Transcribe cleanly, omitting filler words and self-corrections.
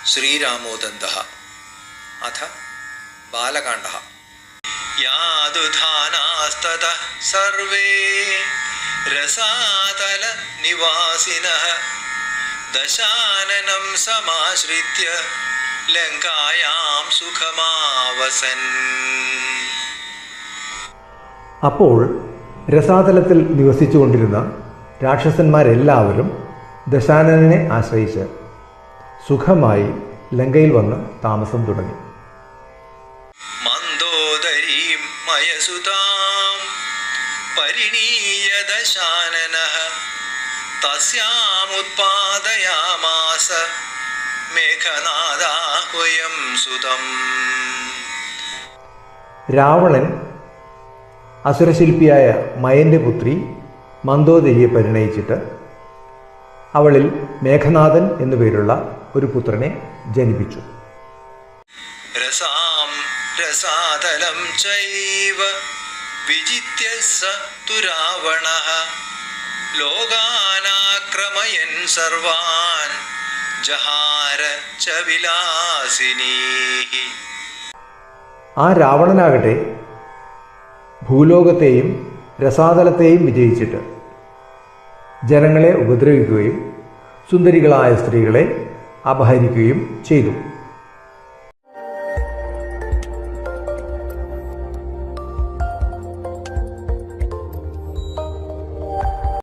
ശ്രീരാമോദന്തഃ. അഥ ബാലകാണ്ഡഃ. യാദുധാനാസ്തതഃ സർവേ രസാതല നിവാസിനഃ ദശാനനം സമാശ്രിത്യ ലങ്കായാം സുഖമാവസൻ. അപ്പോൾ രസാതലത്തിൽ നിവസിച്ചുകൊണ്ടിരുന്ന രാക്ഷസന്മാരെല്ലാവരും ദശാനനെ ആശ്രയിച്ച് സുഖമായി ലങ്കയിൽ വന്ന് താമസം തുടങ്ങി. മന്ദോദരീം മയസുതാം പരിണീയ ദശാനനഃ തസ്യാമുത്പാദയാമാസ മേഘനാദാഹ്വയം സുതം. രാവണൻ അസുരശില്പിയായ മയന്റെ പുത്രി മന്ദോദരിയെ പരിണയിച്ചിട്ട് അവളിൽ മേഘനാഥൻ എന്നു പേരുള്ള ഒരു പുത്രനെ ജനിപ്പിച്ചു. രസാം രസാതലം ചൈവ വിജിത്യ സ തു രാവണഃ ലോകാനാക്രമയൻ സർവാൻ ജഹാര ച വിലാസിനീഃ. ആ രാവണനാകട്ടെ ഭൂലോകത്തെയും രസാതലത്തെയും വിജയിച്ചിട്ട് ജനങ്ങളെ ഉപദ്രവിക്കുകയും സുന്ദരികളായ സ്ത്രീകളെ അപഹരിക്കുകയും ചെയ്തു.